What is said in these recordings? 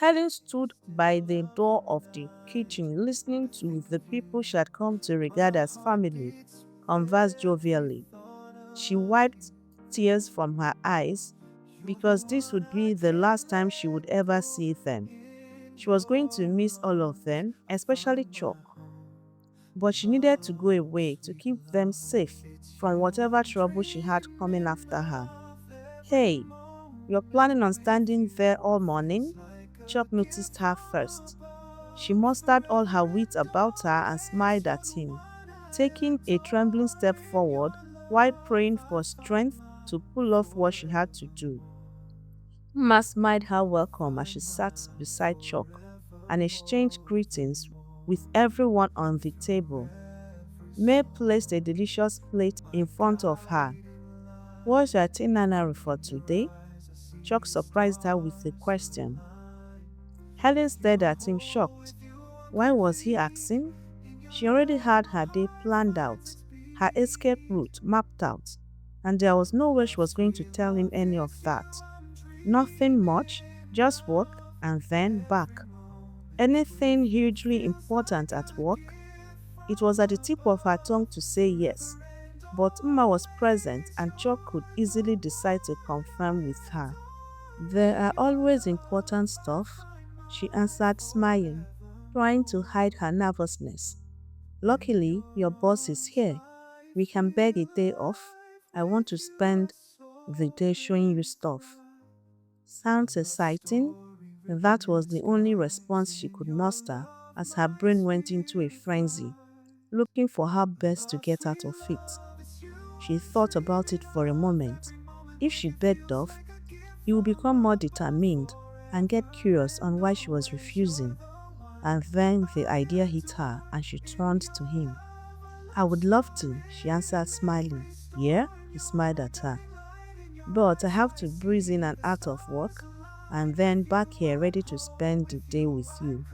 Helen stood by the door of the kitchen, listening to the people she had come to regard as family converse jovially. She wiped tears from her eyes because this would be the last time she would ever see them. She was going to miss all of them, especially Chuck, but she needed to go away to keep them safe from whatever trouble she had coming after her. Hey, you're planning on standing there all morning? Chuck noticed her first. She mustered all her wit about her and smiled at him, taking a trembling step forward while praying for strength to pull off what she had to do. Mma smiled her welcome as she sat beside Chuck and exchanged greetings with everyone on the table. May placed a delicious plate in front of her. What's your itinerary for today? Chuck surprised her with a question. Helen stared at him shocked. Why was he asking? She already had her day planned out, her escape route mapped out, and there was no way she was going to tell him any of that. Nothing much, just work and then back. Anything hugely important at work? It was at the tip of her tongue to say yes, but Mma was present and Chuck could easily decide to confirm with her. There are always important stuff, she answered smiling, trying to hide her nervousness. Luckily, your boss is here. We can beg a day off. I want to spend the day showing you stuff. Sounds exciting? That was the only response she could muster as her brain went into a frenzy, looking for how best to get out of it. She thought about it for a moment. If she begged off, he would become more determined and get curious on why she was refusing. And then the idea hit her and she turned to him. I would love to, she answered smiling. Yeah? He smiled at her. But I have to breeze in and out of work and then back here ready to spend the day with you.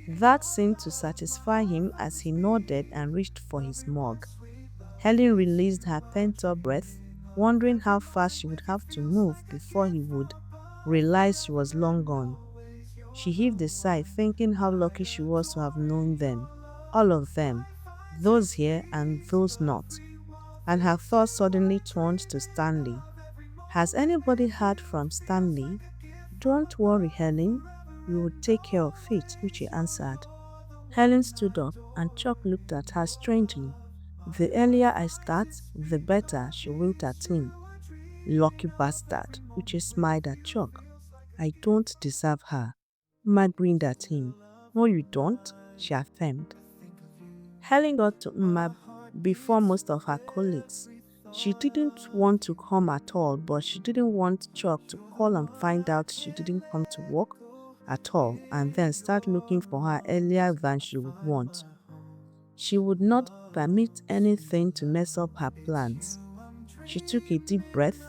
That seemed to satisfy him as he nodded and reached for his mug. Helen released her pent-up breath, wondering how fast she would have to move before he would realize she was long gone. She heaved a sigh, thinking how lucky she was to have known them, all of them, those here and those not. And her thoughts suddenly turned to Stanley. Has anybody heard from Stanley? Don't worry, Helen. We will take care of it, which he answered. Helen stood up and Chuck looked at her strangely. The earlier I start, the better, she winked at him. Lucky bastard, which he smiled at Chuck. I don't deserve her. Mma grinned at him. No, you don't, she affirmed. Helen got to Mma before most of her colleagues. She didn't want to come at all, but she didn't want Chuck to call and find out she didn't come to work at all and then start looking for her earlier than she would want. She would not permit anything to mess up her plans. She took a deep breath.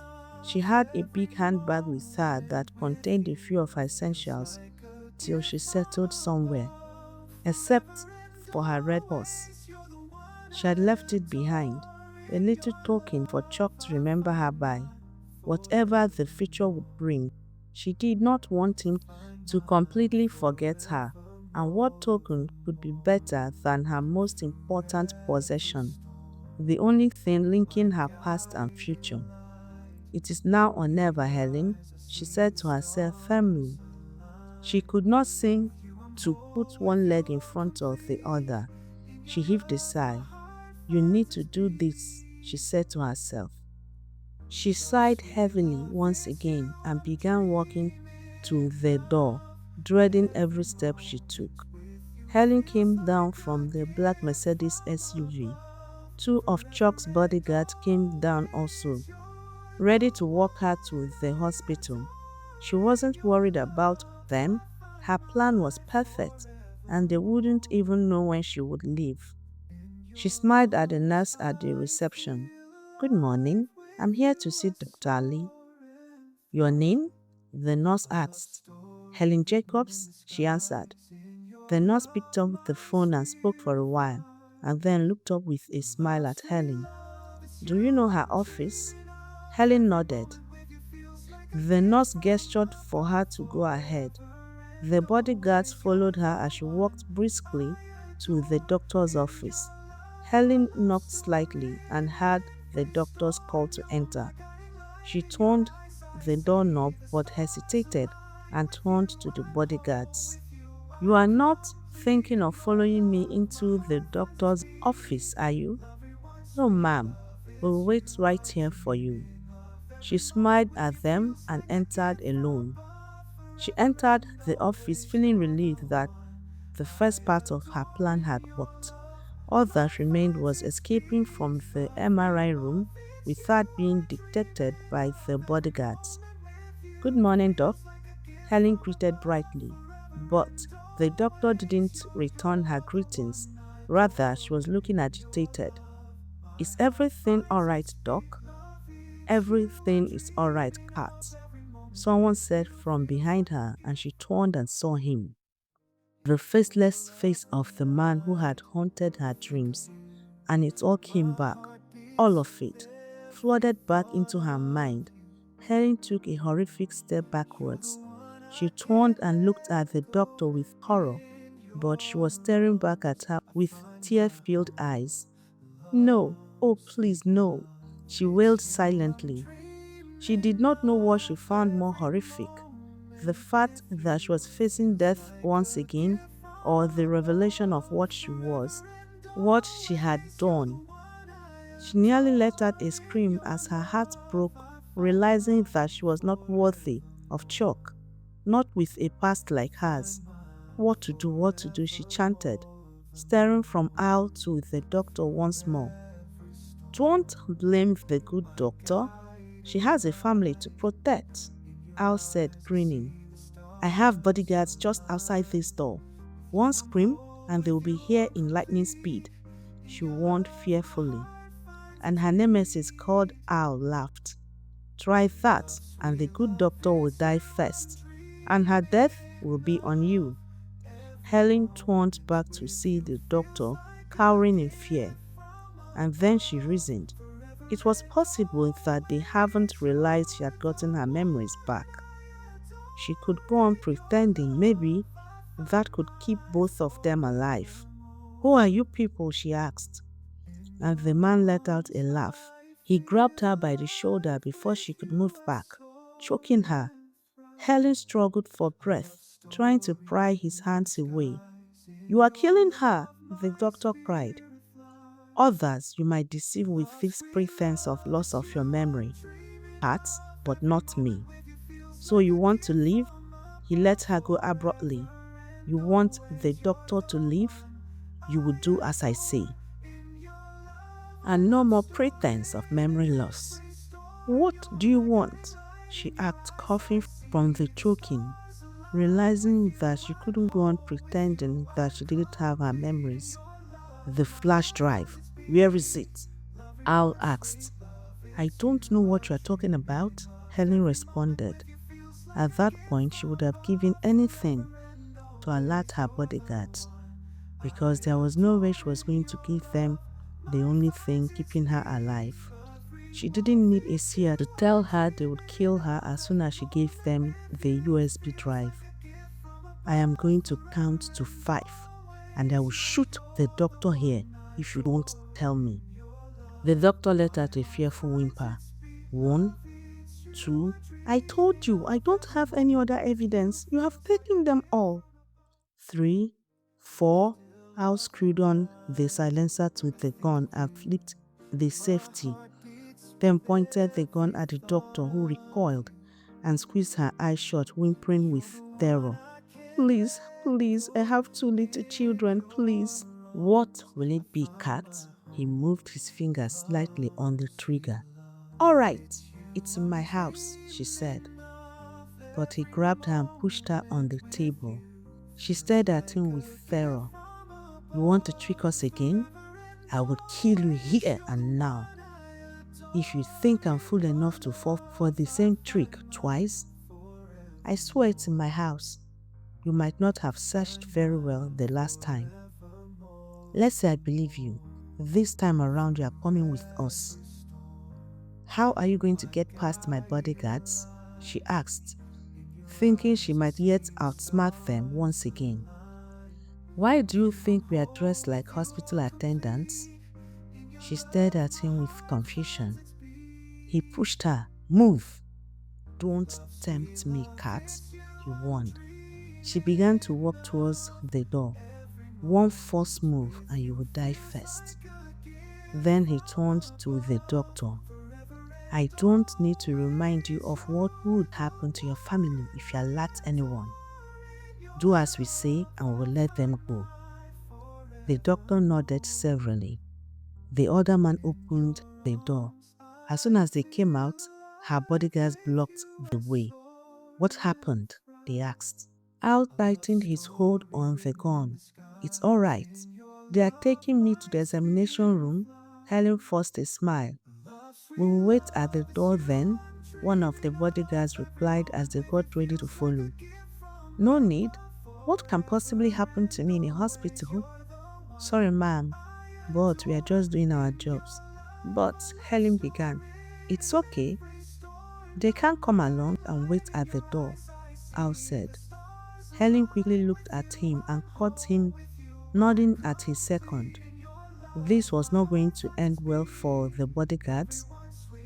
She had a big handbag with her that contained a few of her essentials till she settled somewhere, except for her red horse. She had left it behind, a little token for Chuck to remember her by. Whatever the future would bring, she did not want him to completely forget her, and what token could be better than her most important possession, the only thing linking her past and future. It is now or never, Helen, she said to herself firmly. She could not seem to put one leg in front of the other. She heaved a sigh. You need to do this, she said to herself. She sighed heavily once again and began walking to the door, dreading every step she took. Helen came down from the black Mercedes SUV. Two of Chuck's bodyguards came down also, ready to walk her to the hospital. She wasn't worried about them. Her plan was perfect, and they wouldn't even know when she would leave. She smiled at the nurse at the reception. Good morning. I'm here to see Dr. Ali. Your name? The nurse asked. Helen Jacobs, she answered. The nurse picked up the phone and spoke for a while, and then looked up with a smile at Helen. Do you know her office? Helen nodded. The nurse gestured for her to go ahead. The bodyguards followed her as she walked briskly to the doctor's office. Helen knocked slightly and heard the doctor's call to enter. She turned the doorknob but hesitated and turned to the bodyguards. "You are not thinking of following me into the doctor's office, are you?" "No, ma'am. We'll wait right here for you." She smiled at them and entered alone. She entered the office feeling relieved that the first part of her plan had worked. All that remained was escaping from the MRI room without being detected by the bodyguards. "Good morning, Doc," Helen greeted brightly, but the doctor didn't return her greetings. Rather, she was looking agitated. "Is everything all right, Doc?" "Everything is all right, Kat," someone said from behind her, and she turned and saw him. The faceless face of the man who had haunted her dreams, and it all came back, all of it, flooded back into her mind. Helen took a horrific step backwards. She turned and looked at the doctor with horror, but she was staring back at her with tear-filled eyes. "No, oh please no," she wailed silently. She did not know what she found more horrific, the fact that she was facing death once again, or the revelation of what she was, what she had done. She nearly let out a scream as her heart broke, realizing that she was not worthy of Chuck, not with a past like hers. What to do, she chanted, staring from Al to the doctor once more. "Don't blame the good doctor. She has a family to protect," Al said, grinning. "I have bodyguards just outside this door. One scream and they will be here in lightning speed," she warned fearfully. And her nemesis called Al laughed. "Try that and the good doctor will die first, and her death will be on you." Helen turned back to see the doctor cowering in fear, and then she reasoned. It was possible that they haven't realized she had gotten her memories back. She could go on pretending. Maybe that could keep both of them alive. "Who are you people?" she asked. And the man let out a laugh. He grabbed her by the shoulder before she could move back, choking her. Helen struggled for breath, trying to pry his hands away. "You are killing her," the doctor cried. "Others you might deceive with this pretense of loss of your memory, Pat, but not me. So you want to leave?" He let her go abruptly. "You want the doctor to leave? You will do as I say. And no more pretense of memory loss." "What do you want?" she asked, coughing from the choking, realizing that she couldn't go on pretending that she didn't have her memories. "The flash drive. Where is it?" Al asked. "I don't know what you are talking about," Helen responded. At that point, she would have given anything to alert her bodyguards, because there was no way she was going to give them the only thing keeping her alive. She didn't need a seer to tell her they would kill her as soon as she gave them the USB drive. "I am going to count to 5, and I will shoot the doctor here if you don't tell me." The doctor let out a fearful whimper. 1, 2, "I told you, I don't have any other evidence. You have taken them all." 3, 4, Al screwed on the silencer to the gun and flipped the safety, then pointed the gun at the doctor, who recoiled and squeezed her eyes shut, whimpering with terror. "Please, please, I have 2 little children, please." "What will it be, Kat?" He moved his finger slightly on the trigger. "All right, it's in my house," she said. But he grabbed her and pushed her on the table. She stared at him with terror. "You want to trick us again? I will kill you here and now. If you think I'm fool enough to fall for the same trick twice." "I swear it's in my house. You might not have searched very well the last time." "Let's say I believe you. This time around you are coming with us." "How are you going to get past my bodyguards?" she asked. thinking she might yet outsmart them once again. "Why do you think we are dressed like hospital attendants?" She stared at him with confusion. He pushed her. "Move!" "Don't tempt me, cat," he warned. She began to walk towards the door. "One false move and you will die first." Then he turned to the doctor. "I don't need to remind you of what would happen to your family if you alert anyone. Do as we say and we'll let them go." The doctor nodded severely. The other man opened the door. As soon as they came out, her bodyguards blocked the way. "What happened?" they asked. Al tightened his hold on the gun. "It's all right. They are taking me to the examination room." Helen forced a smile. "We will wait at the door then," one of the bodyguards replied as they got ready to follow. "No need. What can possibly happen to me in a hospital?" "Sorry, ma'am, but we are just doing our jobs." "But," Helen began. "It's okay. They can come along and wait at the door," Al said. Helen quickly looked at him and caught him nodding at his second. This was not going to end well for the bodyguards.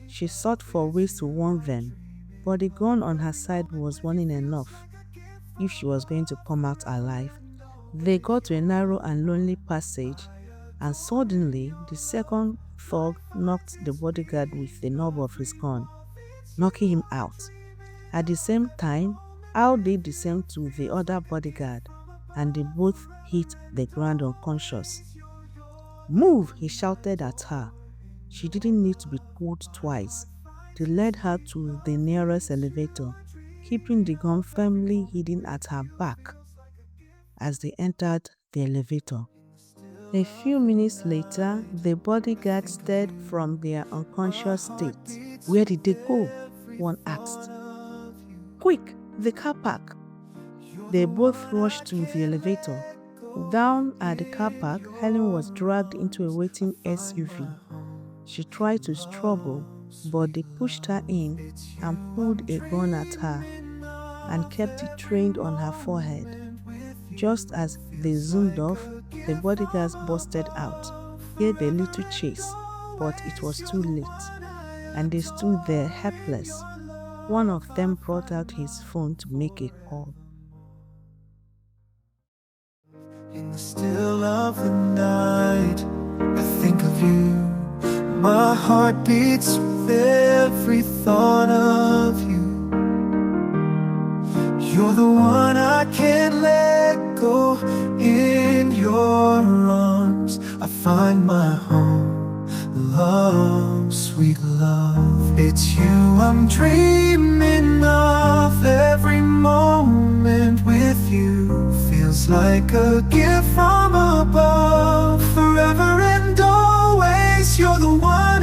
She sought for ways to warn them, but the gun on her side was warning enough if she was going to come out alive. They got to a narrow and lonely passage, and suddenly the second thug knocked the bodyguard with the knob of his gun, knocking him out. At the same time, Al did the same to the other bodyguard, and they both hit the ground unconscious. "Move!" he shouted at her. She didn't need to be told twice. They led her to the nearest elevator, keeping the gun firmly hidden at her back. As they entered the elevator, a few minutes later, the bodyguards stirred from their unconscious state. "Where did they go?" one asked. "Quick, the car park." They both rushed to the elevator. Down at the car park, Helen was dragged into a waiting SUV. She tried to struggle, but they pushed her in and pulled a gun at her and kept it trained on her forehead. Just as they zoomed off, the bodyguards busted out, gave a little chase, but it was too late, and they stood there helpless. One of them brought out his phone to make a call. In the still of the night, I think of you. My heart beats with every thought of you. You're the one I can't let go. In your arms I find my home. Love, sweet love, it's you I'm dreaming of. Every moment with you feels like a gift from above. Forever and always, you're the one